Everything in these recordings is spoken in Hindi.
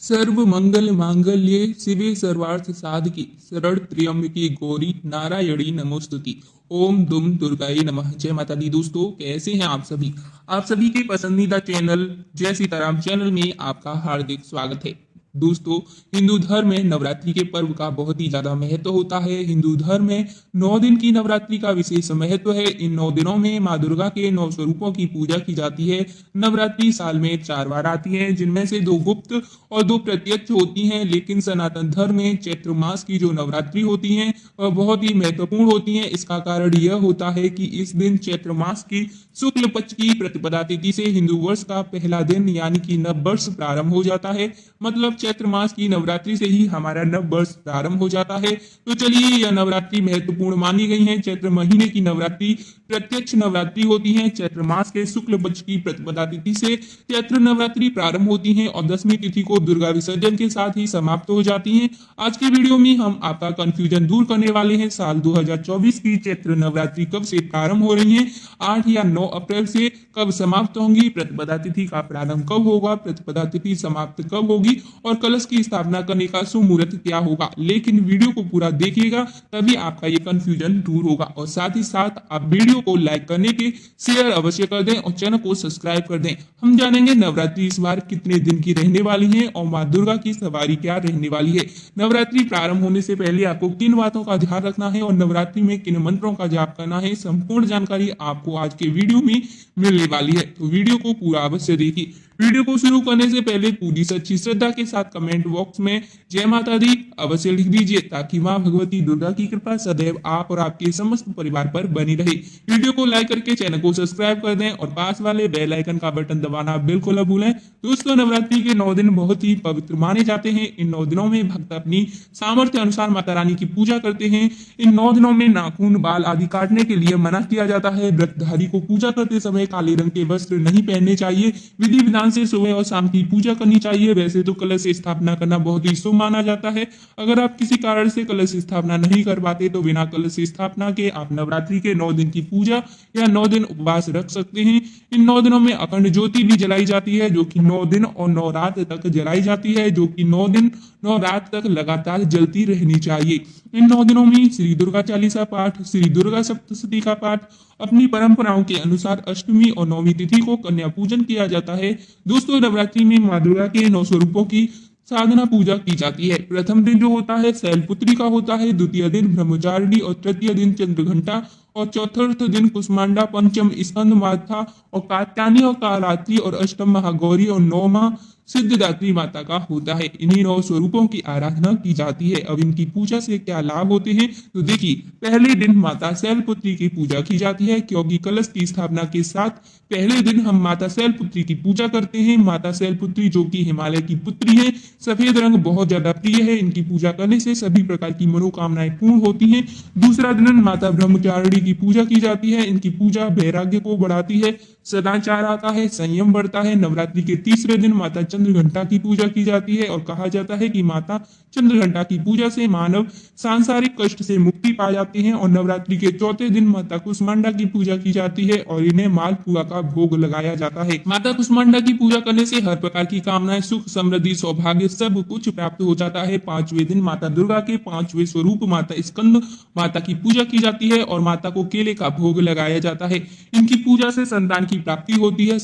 सर्व मंगल मांगल्ये शिवे सर्वार्थ साधकी शरण त्र्यंबके गौरी नारायणी नमोस्तुति। ओम दुम दुर्गाए नमः। जय माता दी। दोस्तों, कैसे हैं आप सभी के पसंदीदा चैनल जय सीताराम चैनल में आपका हार्दिक स्वागत है। दोस्तों, हिंदू धर्म में नवरात्रि के पर्व का बहुत ही ज्यादा महत्व होता है। हिंदू धर्म में 9 दिन की नवरात्रि का विशेष महत्व है। इन 9 दिनों में माँ दुर्गा के 9 स्वरूपों की पूजा की जाती है। नवरात्रि साल में 4 बार आती है, जिनमें से 2 गुप्त और 2 प्रत्यक्ष होती हैं। लेकिन सनातन धर्म में चैत्र मास की जो नवरात्रि होती हैं वह बहुत ही महत्वपूर्ण होती हैं। इसका कारण यह होता है कि इस दिन चैत्र मास की शुक्ल पक्ष की प्रतिपदा तिथि से हिंदू वर्ष का पहला दिन यानी कि नव वर्ष प्रारंभ हो जाता है। मतलब चैत्र मास की नवरात्रि से ही हमारा नव वर्ष प्रारंभ हो जाता है। तो चलिए, यह नवरात्रि महत्वपूर्ण मानी गई है। चैत्र महीने की नवरात्रि प्रत्यक्ष नवरात्रि होती है। चैत्र मास के शुक्ल पक्ष की प्रतिपदा तिथि से चैत्र नवरात्रि प्रारंभ होती है और 10वीं तिथि को दुर्गा विसर्जन के साथ ही समाप्त हो जाती हैं। आज के वीडियो में हम आपका कंफ्यूजन दूर करने वाले हैं। साल 2024 की चैत्र नवरात्रि कब से प्रारंभ हो रही है, 8 या 9 अप्रैल से कब समाप्त होंगी, प्रतिपदा तिथि का प्रारंभ कब होगा, प्रतिपदा तिथि समाप्त कब होगी और कलश की स्थापना करने का शुभ मुहूर्त क्या होगा। लेकिन वीडियो को पूरा देखिएगा, तभी आपका ये कंफ्यूजन दूर होगा। और साथ ही साथ आप वीडियो को लाइक करने के शेयर अवश्य कर दें और चैनल को सब्सक्राइब कर दें। हम जानेंगे नवरात्रि इस बार कितने दिन की रहने वाली है और माँ दुर्गा की सवारी क्या रहने वाली है। नवरात्रि प्रारंभ होने से पहले आपको किन बातों का ध्यान रखना है और नवरात्रि में किन मंत्रों का जाप करना है, संपूर्ण जानकारी आपको आज के वीडियो में मिलने वाली है। तो वीडियो को पूरा अवश्य देखिए। वीडियो को शुरू करने से पहले पूरी सच्ची श्रद्धा के साथ कमेंट बॉक्स में जय माता दी अवश्य लिख दीजिए, ताकि मां भगवती दुर्गा की कृपा सदैव आप और आपके समस्त परिवार पर बनी रहे। वीडियो को लाइक करके चैनल को सब्सक्राइब कर दें और पास वाले बेल आइकन का बटन दबाना बिल्कुल न भूलें। दोस्तों, नवरात्रि के 9 दिन बहुत ही पवित्र माने जाते हैं। इन 9 दिनों में भक्त अपनी सामर्थ्य अनुसार माता रानी की पूजा करते हैं। इन 9 दिनों में नाखून बाल आदि काटने के लिए मना किया जाता है। व्रतधारी को पूजा करते समय काले रंग के वस्त्र नहीं पहनने चाहिए। विधि विधान से सुबह और शाम की पूजा करनी चाहिए। वैसे तो कलश स्थापना करना बहुत ही शुभ माना जाता है। अगर आप किसी कारण से कलश स्थापना नहीं कर पाते तो बिना कलश स्थापना के आप नवरात्रि के 9 दिन की पूजा या 9 दिन उपवास रख सकते हैं। इन 9 दिनों में अखंड ज्योति भी जलाई जाती है, जो कि 9 दिन और 9 रात तक जलाई जाती है, जो कि 9 दिन 9 रात तक लगातार जलती रहनी चाहिए। इन 9 दिनों में श्री दुर्गा चालीसा पाठ, श्री दुर्गा सप्तशती का पाठ, अपनी परंपराओं के अनुसार अष्टमी और 9वीं तिथि को कन्या पूजन किया जाता है। दोस्तों, नवरात्रि में माँ दुर्गा के 9 स्वरूपों की साधना पूजा की जाती है। प्रथम दिन जो होता है शैलपुत्री का होता है, द्वितीय दिन ब्रह्मचारिणी और तृतीय दिन चंद्रघंटा और चौथा दिन कुष्मांडा, पंचम स्कंद माता और कात्यायनी और कालरात्रि और अष्टम महागौरी और 9वां सिद्धदात्री माता का होता है। इन्हीं 9 स्वरूपों की आराधना की जाती है। अब इनकी पूजा से क्या लाभ होते हैं, तो देखिए, पहले दिन माता शैलपुत्री की पूजा की जाती है, क्योंकि कलश की स्थापना के साथ पहले दिन हम माता शैलपुत्री की पूजा करते हैं। माता शैलपुत्री जो कि हिमालय की पुत्री है, सफेद रंग बहुत ज्यादा प्रिय है। इनकी पूजा करने से सभी प्रकार की मनोकामनाएं पूर्ण होती हैं। दूसरा दिन माता ब्रह्मचारिणी की पूजा की जाती है। इनकी पूजा वैराग्य को बढ़ाती है, सदाचार आता है, संयम बढ़ता है। नवरात्रि के तीसरे दिन माता चंद्रघंटा की पूजा की जाती है और कहा जाता है कि माता चंद्रघंटा की पूजा से मानव सांसारिक कष्ट से मुक्ति पा जाते हैं। और नवरात्रि के चौथे दिन माता कुष्मांडा की पूजा की जाती है और इन्हें मालपुआ का भोग लगाया जाता है। माता कुष्मांडा की पूजा करने से हर प्रकार की कामनाएं, सुख, समृद्धि, सौभाग्य सब कुछ प्राप्त हो जाता है। 5वें दिन माता दुर्गा के 5वें स्वरूप माता स्कंद माता की पूजा की जाती है और माता को केले का भोग लगाया जाता है। इनकी पूजा से संतान की प्राप्ति होती है,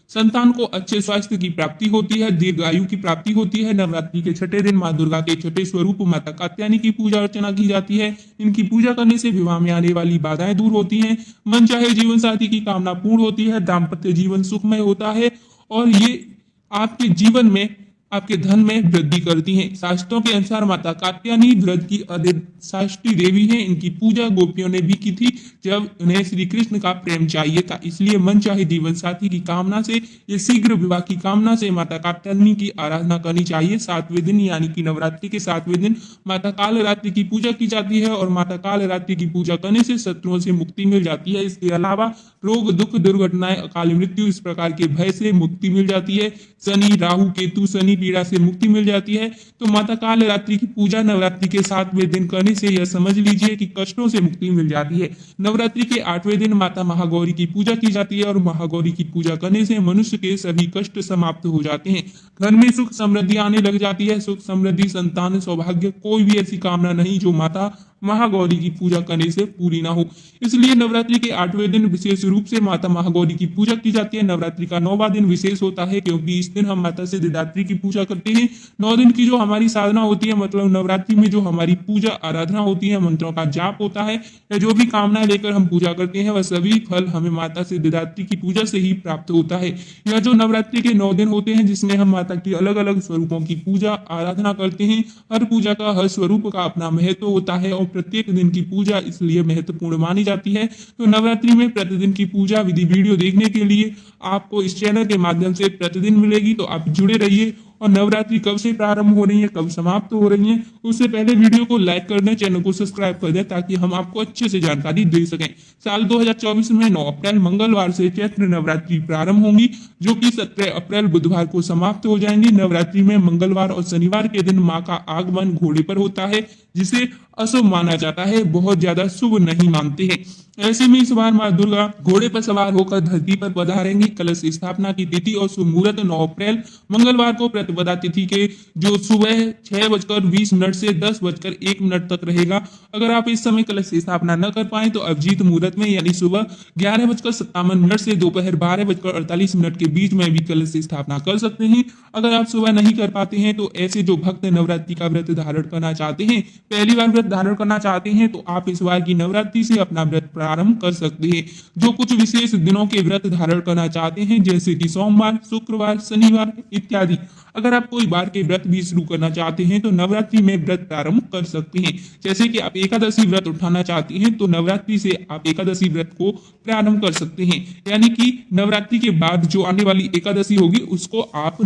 संतान को अच्छे स्वास्थ्य की प्राप्ति होती है, दीर्घायु की प्राप्ति होती है। नवरात्रि के छठे दिन मां दुर्गा के छठे स्वरूप माता कात्यायनी की पूजा अर्चना की जाती है। इनकी पूजा करने से विवाह में आने वाली बाधाएं दूर होती हैं, मन चाहे जीवन साथी की कामना पूर्ण होती है, दाम्पत्य जीवन सुखमय होता है और ये आपके जीवन में, आपके धन में वृद्धि करती हैं। शास्त्रों के अनुसार माता कात्यायनी व्रत की अधिष्ठात्री देवी हैं। इनकी पूजा गोपियों ने भी की थी जब उन्हें श्री कृष्ण का प्रेम चाहिए था। इसलिए मन चाहे जीवन साथी की कामना से, ये शीघ्र विवाह की कामना से माता कात्यायनी की आराधना करनी चाहिए। 7वें दिन यानी कि नवरात्रि के 7वें दिन माता कालरात्रि की पूजा की जाती है और माता कालरात्रि की पूजा करने से शत्रुओं से मुक्ति मिल जाती है। इसके अलावा रोग, दुख, दुर्घटनाएं, अकाल मृत्यु इस प्रकार के भय से मुक्ति मिल जाती है। शनि, राहु, केतु, शनि पीड़ा से मुक्ति मिल जाती है। तो माता काल रात्रि की पूजा नवरात्रि के 7वें दिन करने से यह समझ लीजिए कि कष्टों से मुक्ति मिल जाती है। नवरात्रि के 8वें दिन माता महागौरी की पूजा की जाती है और महागौरी की पूजा करने से मनुष्य के सभी कष्ट समाप्त हो जाते हैं। घर में सुख समृद्धि आने लग जाती है। सुख समृद्धि, संतान, सौभाग्य, कोई भी ऐसी कामना नहीं जो माता महागौरी की पूजा करने से पूरी ना हो। इसलिए नवरात्रि के 8वें दिन विशेष रूप से माता महागौरी की पूजा की जाती है। नवरात्रि का 9वां दिन विशेष होता है क्योंकि इस दिन हम माता सिद्धिदात्री की पूजा करते हैं। 9 दिन की जो हमारी साधना होती है, मतलब नवरात्रि में जो हमारी पूजा आराधना होती है, मंत्रों का जाप होता है या जो भी कामना लेकर हम पूजा करते हैं, वह सभी फल हमें माता सिद्धिदात्री की पूजा से ही प्राप्त होता है। यह जो नवरात्रि के 9 दिन होते हैं जिसमें हम माता की अलग अलग स्वरूपों की पूजा आराधना करते हैं, हर पूजा का हर स्वरूप का अपना महत्व होता है और प्रत्येक दिन की पूजा इसलिए महत्वपूर्ण मानी जाती है। तो नवरात्रि में प्रतिदिन की पूजा विधि वीडियो देखने के लिए आपको इस चैनल के माध्यम से प्रतिदिन मिलेगी। तो आप जुड़े रहिए और नवरात्रि कब से प्रारंभ हो रही है, कब समाप्त हो रही है, उससे पहले वीडियो को लाइक कर दें, चैनल को सब्सक्राइब कर दें ताकि हम आपको अच्छे से जानकारी दे सकें। साल 2024 में 9 अप्रैल मंगलवार से चैत्र नवरात्रि प्रारंभ होंगी जो कि 17 अप्रैल बुधवार को समाप्त हो जाएंगी। नवरात्रि में मंगलवार और शनिवार के दिन मां का आगमन घोड़े पर होता है जिसे अशुभ माना जाता है, बहुत ज्यादा शुभ नहीं मानते हैं। ऐसे में इस बार मां दुर्गा घोड़े पर सवार होकर धरती पर पधारेंगी। कलश स्थापना की तिथि और शुभ मुहूर्त 9 अप्रैल मंगलवार को प्रतिपदा तिथि के जो सुबह 6:20 से 10:01 तक रहेगा। अगर आप इस समय कलश स्थापना न कर पाए तो अभिजीत मुहूर्त में यानी सुबह 11:57 से दोपहर 12:48 के बीच में भी कलश स्थापना कर सकते हैं। अगर आप सुबह नहीं कर पाते हैं तो ऐसे जो भक्त नवरात्रि का व्रत धारण करना चाहते हैं, पहली बार व्रत धारण करना चाहते हैं, तो आप इस बार की नवरात्रि से अपना व्रत प्रारंभ कर सकते हैं। जो कुछ विशेष दिनों के व्रत धारण करना चाहते हैं जैसे कि सोमवार, शुक्रवार, शनिवार इत्यादि, अगर आप कोई बार के व्रत भी शुरू करना चाहते हैं तो नवरात्रि में व्रत प्रारंभ कर सकते हैं। जैसे कि आप एकादशी व्रत उठाना चाहते हैं तो नवरात्रि से आप एकादशी व्रत को प्रारंभ कर सकते हैं, यानी कि नवरात्रि के बाद जो आने वाली एकादशी होगी उसको आप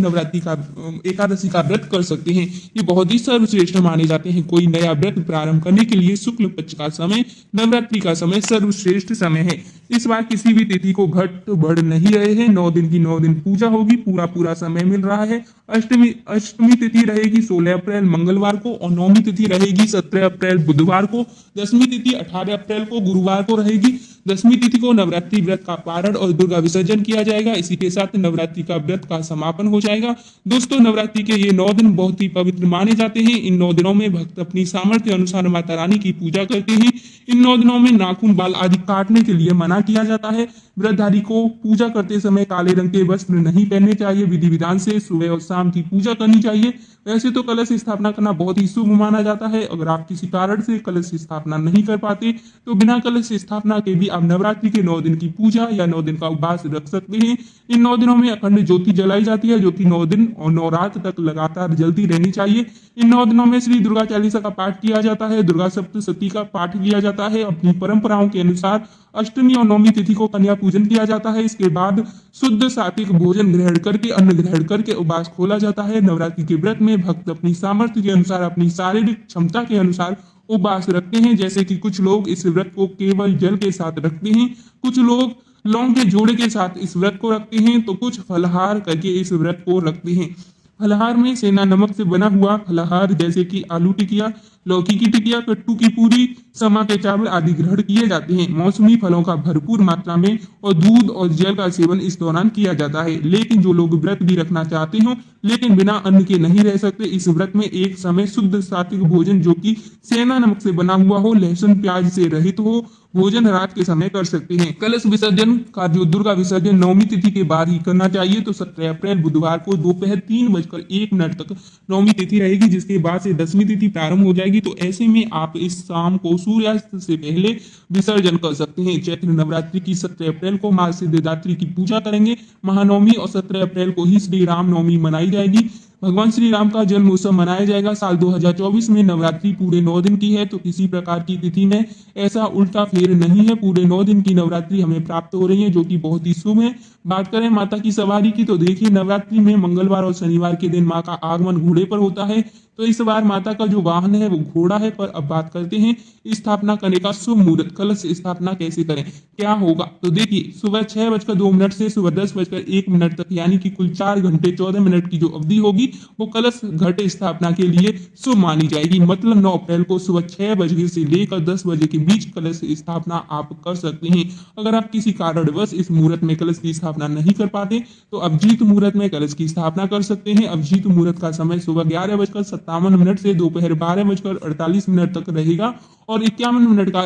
एकादशी का व्रत कर सकते हैं। ये बहुत ही सर्वश्रेष्ठ माने जाते हैं। कोई नया व्रत प्रारंभ करने के लिए शुक्ल पक्ष का समय, नवरात्रि का समय सर्वश्रेष्ठ समय है। इस बार किसी भी तिथि को घट बढ़ नहीं रहे हैं। 9 दिन की 9 दिन पूजा होगी, पूरा समय मिल रहा है। अष्टमी तिथि रहेगी 16 अप्रैल मंगलवार को और नौमी तिथि रहेगी 17 अप्रैल बुधवार को। 10वीं तिथि 18 अप्रैल को गुरुवार को रहेगी। 10वीं तिथि को नवरात्रि व्रत का पारण और दुर्गा विसर्जन किया जाएगा। इसी के साथ नवरात्रि का व्रत का समापन हो जाएगा। दोस्तों, नवरात्रि के ये 9 दिन बहुत ही पवित्र माने जाते हैं। इन 9 दिनों में भक्त अपनी सामर्थ्य अनुसार माता रानी की पूजा करते हैं। इन 9 दिनों में नाखून, बाल आदि काटने के लिए मना किया जाता है। व्रतधारी को पूजा करते समय काले रंग के वस्त्र नहीं पहनने चाहिए। विधि विधान से सुबह और शाम की पूजा करनी चाहिए। वैसे तो कलश स्थापना करना बहुत ही शुभ माना जाता है। अगर आप किसी कारण से कलश स्थापना नहीं कर पाते तो बिना कलश स्थापना के भी आप नवरात्रि के 9 दिन की पूजा या 9 दिन का उपवास रख सकते हैं। इन 9 दिनों में अखंड ज्योति जलाई जाती है जो कि 9 दिन और 9 रात तक लगातार जलती रहनी चाहिए। इन 9 दिनों में श्री दुर्गा चालीसा का पाठ किया जाता है, दुर्गा सप्तशती का पाठ किया जाता है। अपनी परंपराओं के अनुसार अष्टमी और नौमी तिथि को कन्या पूजन किया जाता है। इसके बाद शुद्ध सात्विक भोजन ग्रहण करके, अन्न ग्रहण करके उपवास खोला जाता है। नवरात्रि के व्रत में भक्त अपनी सामर्थ्य के अनुसार, अपनी शारीरिक क्षमता के अनुसार उपवास रखते हैं। जैसे कि कुछ लोग इस व्रत को केवल जल के साथ रखते हैं, कुछ लोग लौंग के जोड़े के साथ इस व्रत को रखते हैं, तो कुछ फलाहार करके इस व्रत को रखते हैं। फलाहार में सेंधा नमक से बना हुआ फलाहार जैसे कि आलू टिकिया, लौकी की टिकिया, कट्टू की पूरी, समा के चावल आदि ग्रहण किए जाते हैं। मौसमी फलों का भरपूर मात्रा में और दूध और जल का सेवन इस दौरान किया जाता है। लेकिन जो लोग व्रत भी रखना चाहते हो लेकिन बिना अन्न के नहीं रह सकते, इस व्रत में एक समय शुद्ध सात्विक भोजन जो कि सेंधा नमक से बना हुआ हो, लहसुन प्याज से रहित हो, भोजन रात के समय कर सकते हैं। कलश विसर्जन का जो दुर्गा विसर्जन 9वीं तिथि के बाद ही करना चाहिए। तो 17 अप्रैल बुधवार को दोपहर 3:01 तक 9वीं तिथि रहेगी, जिसके बाद से 10वीं तिथि प्रारंभ हो जाएगी। तो ऐसे में आप इस शाम को सूर्यास्त से पहले विसर्जन कर सकते हैं। चैत्र नवरात्रि की 17 अप्रैल को मां सिद्धिदात्री की पूजा करेंगे। महानवमी और 17 अप्रैल को ही श्री राम नवमी मनाई जाएगी। भगवान श्री राम का जन्म उत्सव मनाया जाएगा। साल 2024 में नवरात्रि पूरे 9 दिन की है, तो किसी प्रकार की तिथि में ऐसा उल्टा फेर नहीं है। पूरे 9 दिन की नवरात्रि हमें प्राप्त हो रही है जो कि बहुत ही शुभ है। बात करें माता की सवारी की, तो देखिए नवरात्रि में मंगलवार और शनिवार के दिन माँ का आगमन घोड़े पर होता है। तो इस बार माता का जो वाहन है वो घोड़ा है। पर अब बात करते हैं स्थापना करने का शुभ मुहूर्त, कलश स्थापना कैसे करें, क्या होगा। तो देखिए सुबह 6:02 से सुबह 10:01 तक, यानी कि कुल 4 घंटे 14 मिनट की जो अवधि होगी, वो कलश घट स्थापना के लिए शुभ मानी जाएगी। मतलब 9 अप्रैल को सुबह 6 बजे से लेकर 10 बजे के बीच कलश स्थापना आप कर सकते हैं। अगर आप किसी कारणवश इस मुहूर्त में कलश की स्थापना नहीं कर पाते तो अभिजीत मुहूर्त में कलश की स्थापना कर सकते हैं। अभिजीत मुहूर्त का समय सुबह 11:57 से दोपहर 12:48 तक रहेगा और 51 मिनट का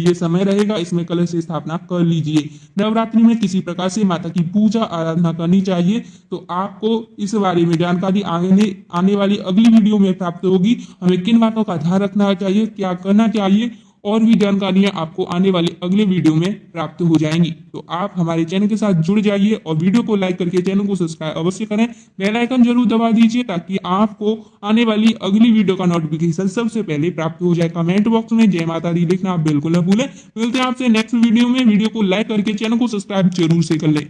ये समय रहेगा। इसमें कलश स्थापना कर लीजिए। नवरात्रि में किसी प्रकार से माता की पूजा आराधना करनी चाहिए तो आपको इस बारे में जानकारी आने वाली अगली वीडियो में प्राप्त होगी। हमें किन बातों का ध्यान रखना चाहिए, क्या करना चाहिए, और भी जानकारियां आपको आने वाले अगले वीडियो में प्राप्त हो जाएंगी। तो आप हमारे चैनल के साथ जुड़ जाइए और वीडियो को लाइक करके चैनल को सब्सक्राइब अवश्य करें। बेल आइकन जरूर दबा दीजिए ताकि आपको आने वाली अगली वीडियो का नोटिफिकेशन सबसे पहले प्राप्त हो जाए। कमेंट बॉक्स में जय माता दी लिखना आप बिल्कुल न भूलें। मिलते हैं आपसे नेक्स्ट वीडियो में। वीडियो को लाइक करके चैनल को सब्सक्राइब जरूर से कर ले।